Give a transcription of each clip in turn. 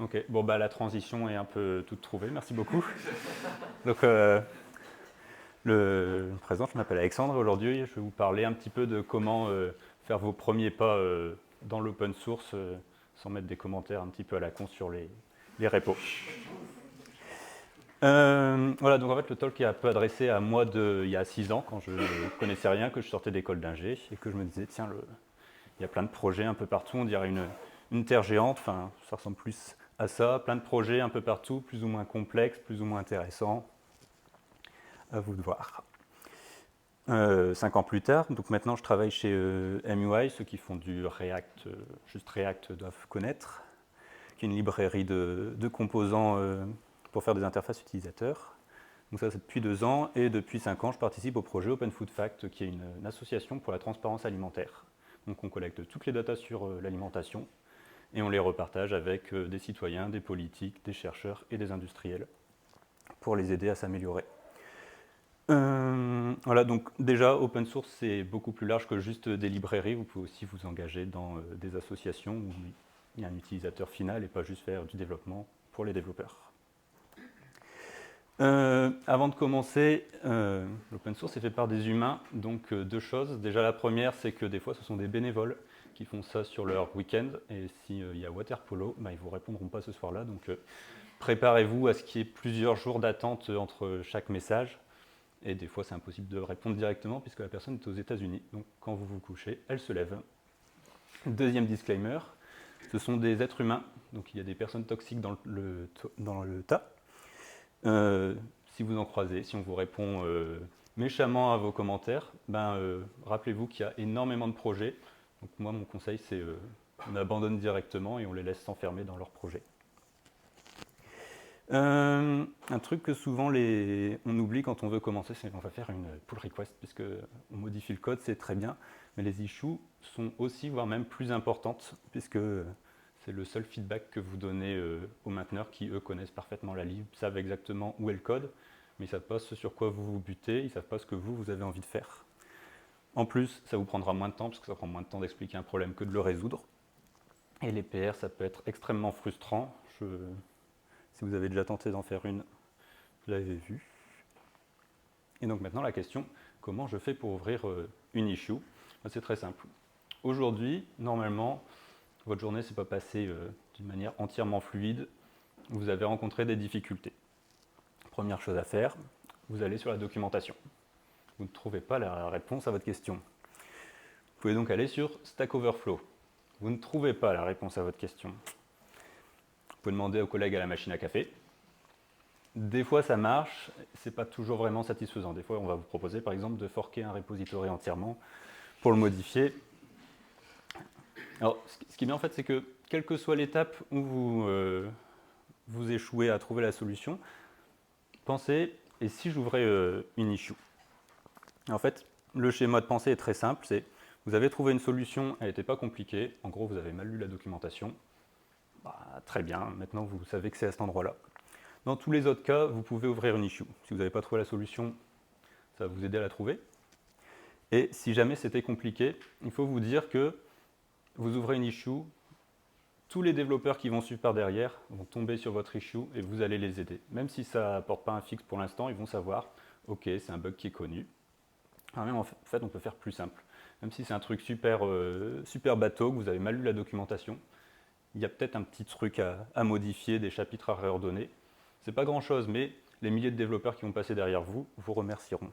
Ok, bon bah la transition est un peu toute trouvée, merci beaucoup. Donc je me présente, je m'appelle Alexandre et aujourd'hui je vais vous parler un petit peu de comment faire vos premiers pas dans l'open source sans mettre des commentaires un petit peu à la con sur les repos. Voilà, donc en fait le talk est un peu adressé à moi il y a 6 ans quand je ne connaissais rien, que je sortais d'école d'ingé et que je me disais tiens, il y a plein de projets un peu partout, on dirait une terre géante, enfin ça ressemble plus à ça, plein de projets un peu partout, plus ou moins complexes, plus ou moins intéressants, à vous de voir. 5 ans plus tard, donc maintenant je travaille chez MUI, ceux qui font du React, juste React doivent connaître, qui est une librairie de composants pour faire des interfaces utilisateurs. Donc ça c'est depuis 2 ans, et depuis 5 ans je participe au projet Open Food Fact, qui est une association pour la transparence alimentaire. Donc on collecte toutes les datas sur l'alimentation, et on les repartage avec des citoyens, des politiques, des chercheurs et des industriels, pour les aider à s'améliorer. Voilà, donc déjà, open source, c'est beaucoup plus large que juste des librairies. Vous pouvez aussi vous engager dans des associations où il y a un utilisateur final et pas juste faire du développement pour les développeurs. Avant de commencer, l'open source est fait par des humains, donc 2 choses. Déjà, la première, c'est que des fois, ce sont des bénévoles qui font ça sur leur week-end. Et s'il y a water polo, bah, ils ne vous répondront pas ce soir-là. Donc, préparez-vous à ce qu'il y ait plusieurs jours d'attente entre chaque message. Et des fois, c'est impossible de répondre directement puisque la personne est aux États-Unis. Donc, quand vous vous couchez, elle se lève. Deuxième disclaimer, ce sont des êtres humains. Donc, il y a des personnes toxiques dans le tas. Si vous en croisez, si on vous répond méchamment à vos commentaires, rappelez-vous qu'il y a énormément de projets. Donc, moi, mon conseil, c'est on abandonne directement et on les laisse s'enfermer dans leurs projets. Un truc que souvent on oublie quand on veut commencer, c'est qu'on va faire une pull request, puisque on modifie le code, c'est très bien, mais les issues sont aussi, voire même plus importantes, puisque c'est le seul feedback que vous donnez aux mainteneurs qui, eux, connaissent parfaitement la lib, savent exactement où est le code, mais ils ne savent pas ce sur quoi vous vous butez, ils ne savent pas ce que vous avez envie de faire. En plus, ça vous prendra moins de temps, parce que ça prend moins de temps d'expliquer un problème que de le résoudre. Et les PR, ça peut être extrêmement frustrant. Si vous avez déjà tenté d'en faire une, vous l'avez vu. Et donc maintenant la question, comment je fais pour ouvrir une issue? C'est très simple. Aujourd'hui, normalement, votre journée ne s'est pas passée d'une manière entièrement fluide. Vous avez rencontré des difficultés. Première chose à faire, vous allez sur la documentation. Vous ne trouvez pas la réponse à votre question. Vous pouvez donc aller sur Stack Overflow. Vous ne trouvez pas la réponse à votre question. Vous pouvez demander aux collègues à la machine à café. Des fois ça marche, c'est pas toujours vraiment satisfaisant. Des fois on va vous proposer par exemple de forker un repository entièrement pour le modifier. Alors ce qui est bien en fait, c'est que quelle que soit l'étape où vous échouez à trouver la solution, pensez, et si j'ouvrais une issue? En fait, le schéma de pensée est très simple, c'est vous avez trouvé une solution, elle n'était pas compliquée, en gros vous avez mal lu la documentation, très bien, maintenant vous savez que c'est à cet endroit-là. Dans tous les autres cas, vous pouvez ouvrir une issue. Si vous n'avez pas trouvé la solution, ça va vous aider à la trouver. Et si jamais c'était compliqué, il faut vous dire que vous ouvrez une issue, tous les développeurs qui vont suivre par derrière vont tomber sur votre issue et vous allez les aider. Même si ça n'apporte pas un fixe pour l'instant, ils vont savoir, ok, c'est un bug qui est connu. Alors même en fait, on peut faire plus simple. Même si c'est un truc super bateau, que vous avez mal lu la documentation, il y a peut-être un petit truc à modifier, des chapitres à réordonner. C'est pas grand chose, mais les milliers de développeurs qui vont passer derrière vous vous remercieront.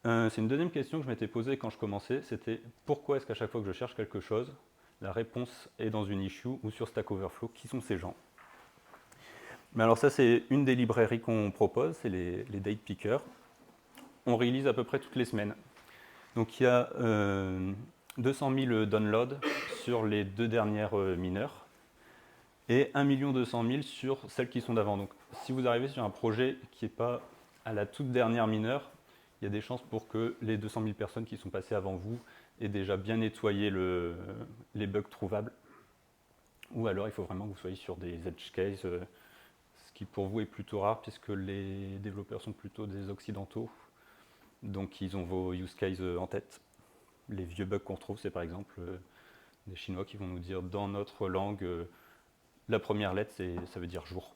C'est une deuxième question que je m'étais posée quand je commençais, c'était pourquoi est-ce qu'à chaque fois que je cherche quelque chose, la réponse est dans une issue ou sur Stack Overflow? Qui sont ces gens? Mais alors ça, c'est une des librairies qu'on propose, c'est les date pickers. On release à peu près toutes les semaines. Donc il y a 200 000 downloads sur les 2 dernières mineurs et 1 200 000 sur celles qui sont d'avant. Donc si vous arrivez sur un projet qui n'est pas à la toute dernière mineure, il y a des chances pour que les 200 000 personnes qui sont passées avant vous aient déjà bien nettoyé les bugs trouvables. Ou alors il faut vraiment que vous soyez sur des edge cases, ce qui pour vous est plutôt rare puisque les développeurs sont plutôt des occidentaux. Donc ils ont vos use cases en tête. Les vieux bugs qu'on retrouve, c'est par exemple des Chinois qui vont nous dire dans notre langue la première lettre, ça veut dire jour.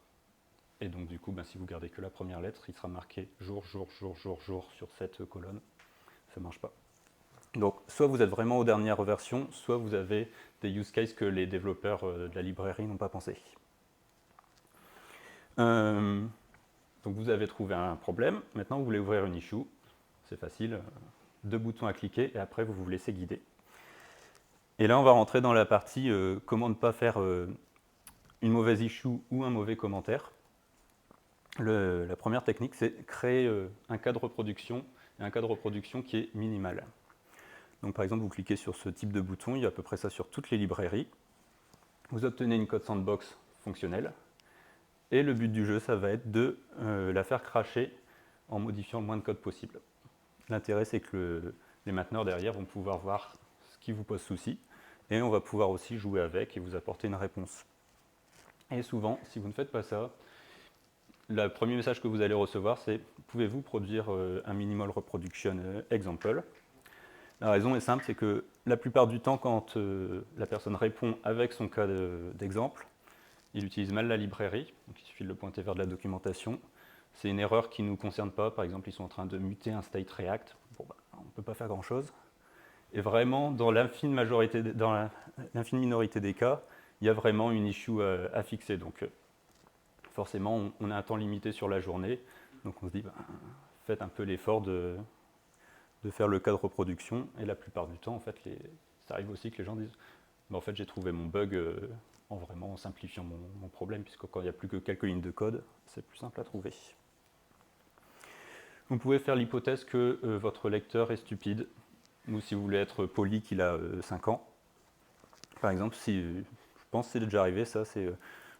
Et donc du coup, si vous gardez que la première lettre, il sera marqué jour, jour, jour, jour, jour sur cette colonne. Ça ne marche pas. Donc soit vous êtes vraiment aux dernières versions, soit vous avez des use cases que les développeurs de la librairie n'ont pas pensé. Donc vous avez trouvé un problème, maintenant vous voulez ouvrir une issue, c'est facile, 2 boutons à cliquer et après vous vous laissez guider. Et là on va rentrer dans la partie comment ne pas faire une mauvaise issue ou un mauvais commentaire. La première technique c'est créer un cas de reproduction, et un cas de reproduction qui est minimal. Donc par exemple vous cliquez sur ce type de bouton, il y a à peu près ça sur toutes les librairies. Vous obtenez une code sandbox fonctionnelle. Et le but du jeu, ça va être de la faire crasher en modifiant le moins de code possible. L'intérêt, c'est que les mainteneurs derrière vont pouvoir voir ce qui vous pose souci, et on va pouvoir aussi jouer avec et vous apporter une réponse. Et souvent, si vous ne faites pas ça, le premier message que vous allez recevoir, c'est « Pouvez-vous produire un minimal reproduction example ?» La raison est simple, c'est que la plupart du temps, quand la personne répond avec son cas d'exemple, il utilise mal la librairie, donc il suffit de le pointer vers de la documentation. C'est une erreur qui ne nous concerne pas, par exemple ils sont en train de muter un state React, on ne peut pas faire grand chose. Et vraiment, dans l'infime minorité des cas, il y a vraiment une issue à fixer. Donc forcément, on a un temps limité sur la journée, donc on se dit, faites un peu l'effort de faire le cas de reproduction, et la plupart du temps, en fait, ça arrive aussi que les gens disent, en fait j'ai trouvé mon bug en simplifiant mon problème, puisque quand il n'y a plus que quelques lignes de code, c'est plus simple à trouver. Vous pouvez faire l'hypothèse que votre lecteur est stupide, ou si vous voulez être poli, qu'il a 5 ans. Par exemple, je pense que c'est déjà arrivé, ça, c'est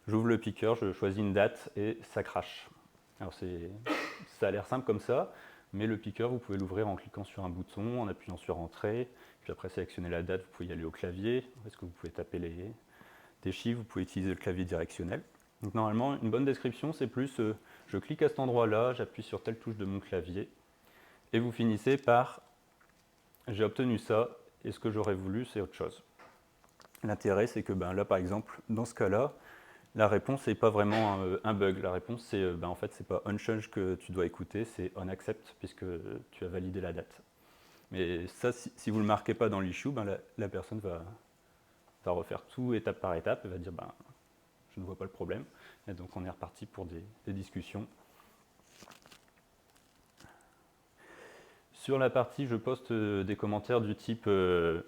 j'ouvre le picker, je choisis une date et ça crache. Alors ça a l'air simple comme ça, mais le picker, vous pouvez l'ouvrir en cliquant sur un bouton, en appuyant sur Entrée, puis après sélectionner la date, vous pouvez y aller au clavier, est-ce que vous pouvez taper des chiffres, vous pouvez utiliser le clavier directionnel. Donc normalement, une bonne description, c'est plus je clique à cet endroit-là, j'appuie sur telle touche de mon clavier, et vous finissez par j'ai obtenu ça, et ce que j'aurais voulu, c'est autre chose. L'intérêt, c'est que là, par exemple, dans ce cas-là, la réponse n'est pas vraiment un bug. La réponse, c'est en fait, c'est pas onChange que tu dois écouter, c'est onAccept, puisque tu as validé la date. Mais ça, si vous ne le marquez pas dans l'issue, la personne va refaire tout étape par étape et va dire je ne vois pas le problème. Et donc on est reparti pour des discussions. Sur la partie, je poste des commentaires du type, on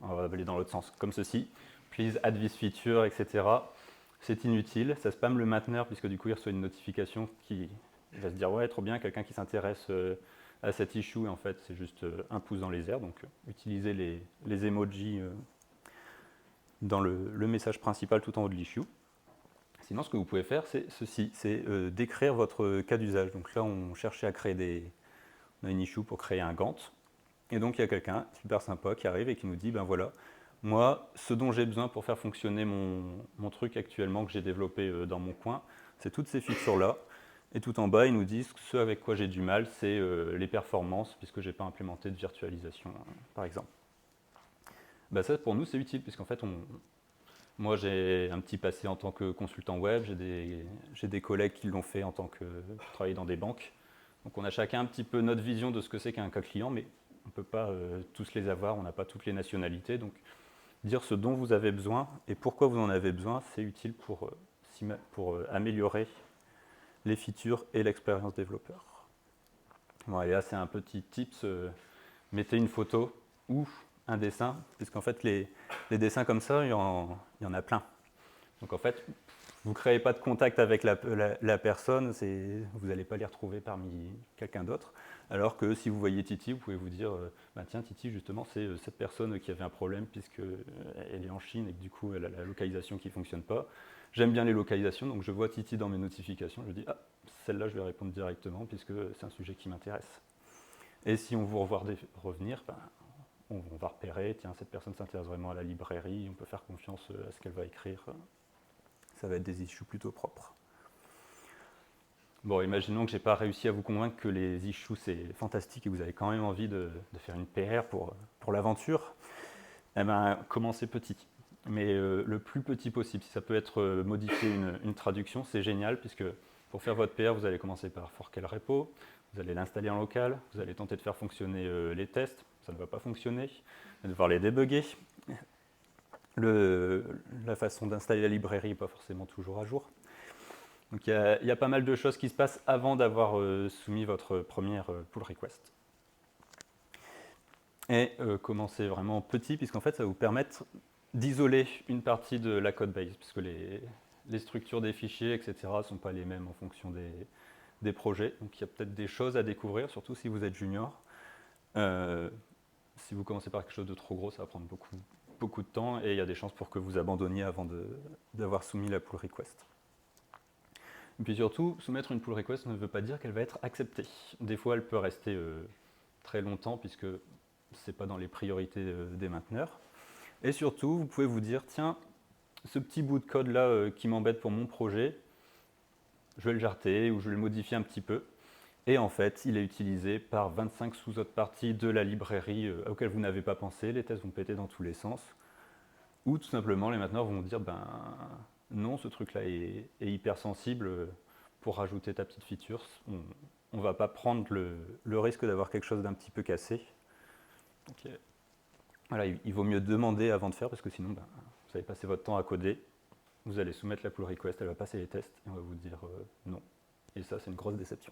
va aller dans l'autre sens, comme ceci, please add this feature, etc. C'est inutile, ça spamme le mainteneur, puisque du coup il reçoit une notification qui va se dire ouais, trop bien, quelqu'un qui s'intéresse à cette issue, et en fait c'est juste un pouce dans les airs, donc utilisez les emojis dans le message principal tout en haut de l'issue. Sinon, ce que vous pouvez faire, c'est ceci, c'est décrire votre cas d'usage. Donc là, on cherchait à créer on a une issue pour créer un Gantt. Et donc, il y a quelqu'un super sympa qui arrive et qui nous dit, voilà, moi, ce dont j'ai besoin pour faire fonctionner mon truc actuellement que j'ai développé dans mon coin, c'est toutes ces features-là. Et tout en bas, ils nous disent que ce avec quoi j'ai du mal, c'est les performances, puisque je n'ai pas implémenté de virtualisation, par exemple. Ça, pour nous, c'est utile, puisqu'en fait, moi, j'ai un petit passé en tant que consultant web, j'ai des collègues qui l'ont fait en tant que travailler dans des banques. Donc on a chacun un petit peu notre vision de ce que c'est qu'un cas client, mais on ne peut pas tous les avoir, on n'a pas toutes les nationalités. Donc dire ce dont vous avez besoin et pourquoi vous en avez besoin, c'est utile pour améliorer les features et l'expérience développeur. Bon, et là, c'est un petit tips, mettez une photo ou un dessin, puisqu'en fait, les dessins comme ça, il y en a plein. Donc en fait, vous ne créez pas de contact avec la personne, vous n'allez pas les retrouver parmi quelqu'un d'autre. Alors que si vous voyez Titi, vous pouvez vous dire, tiens, Titi, justement, c'est cette personne qui avait un problème puisqu'elle est en Chine et que du coup, elle a la localisation qui ne fonctionne pas. J'aime bien les localisations, donc je vois Titi dans mes notifications, je dis, celle-là, je vais répondre directement puisque c'est un sujet qui m'intéresse. Et si on vous revoit revenir, on va repérer, tiens, cette personne s'intéresse vraiment à la librairie, on peut faire confiance à ce qu'elle va écrire. Ça va être des issues plutôt propres. Bon, imaginons que je n'ai pas réussi à vous convaincre que les issues c'est fantastique et que vous avez quand même envie de faire une PR pour l'aventure. Commencez petit. mais le plus petit possible. Si ça peut être modifier une traduction, c'est génial, puisque pour faire votre PR, vous allez commencer par forker le repo, vous allez l'installer en local, vous allez tenter de faire fonctionner les tests, ça ne va pas fonctionner, vous allez devoir les débugger. La façon d'installer la librairie n'est pas forcément toujours à jour. Donc il y a pas mal de choses qui se passent avant d'avoir soumis votre première pull request. Et commencer vraiment petit, puisqu'en fait ça va vous permettre d'isoler une partie de la code base, puisque les structures des fichiers, etc. ne sont pas les mêmes en fonction des projets. Donc il y a peut-être des choses à découvrir, surtout si vous êtes junior. Si vous commencez par quelque chose de trop gros, ça va prendre beaucoup de temps, et il y a des chances pour que vous abandonniez avant d'avoir soumis la pull request. Et puis surtout, soumettre une pull request ne veut pas dire qu'elle va être acceptée. Des fois, elle peut rester très longtemps, puisque ce n'est pas dans les priorités des mainteneurs. Et surtout, vous pouvez vous dire, tiens, ce petit bout de code-là qui m'embête pour mon projet, je vais le jarter ou je vais le modifier un petit peu. Et en fait, il est utilisé par 25 sous-autres parties de la librairie auxquelles vous n'avez pas pensé. Les tests vont péter dans tous les sens. Ou tout simplement, les mainteneurs vont dire, ben non, ce truc-là est hypersensible. Pour rajouter ta petite feature, on ne va pas prendre le risque d'avoir quelque chose d'un petit peu cassé. Donc, voilà, il vaut mieux demander avant de faire, parce que sinon, ben, vous allez passer votre temps à coder, vous allez soumettre la pull request, elle va passer les tests, et on va vous dire non. Et ça, c'est une grosse déception.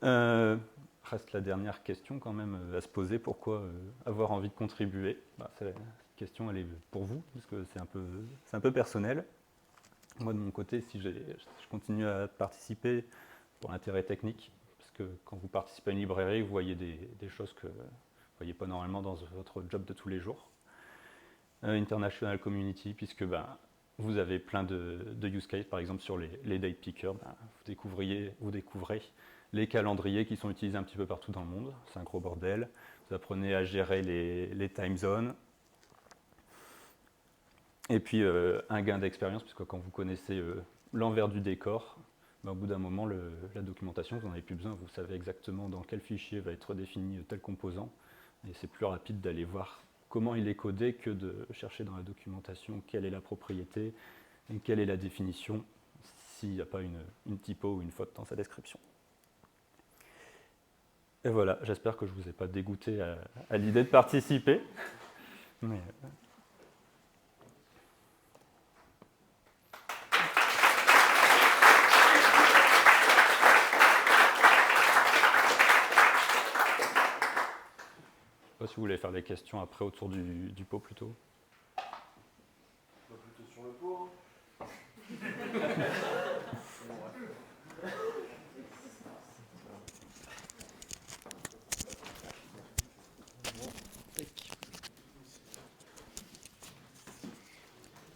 Reste la dernière question quand même à se poser, pourquoi avoir envie de contribuer. Cette question, elle est pour vous, parce que c'est un peu personnel. Moi, de mon côté, si je continue à participer pour l'intérêt technique, parce que quand vous participez à une librairie, vous voyez des choses que vous ne voyez pas normalement dans votre job de tous les jours. International Community, puisque vous avez plein de use cases, par exemple sur les date pickers, vous découvrez les calendriers qui sont utilisés un petit peu partout dans le monde. C'est un gros bordel. Vous apprenez à gérer les time zones. Et puis un gain d'expérience, puisque quand vous connaissez l'envers du décor, au bout d'un moment, la documentation, vous n'en avez plus besoin. Vous savez exactement dans quel fichier va être défini tel composant. Et c'est plus rapide d'aller voir comment il est codé que de chercher dans la documentation quelle est la propriété et quelle est la définition s'il n'y a pas une typo ou une faute dans sa description. Et voilà, j'espère que je ne vous ai pas dégoûté à l'idée de participer. Mais, je ne sais pas si vous voulez faire des questions après autour du pot plutôt. Plutôt sur le pot.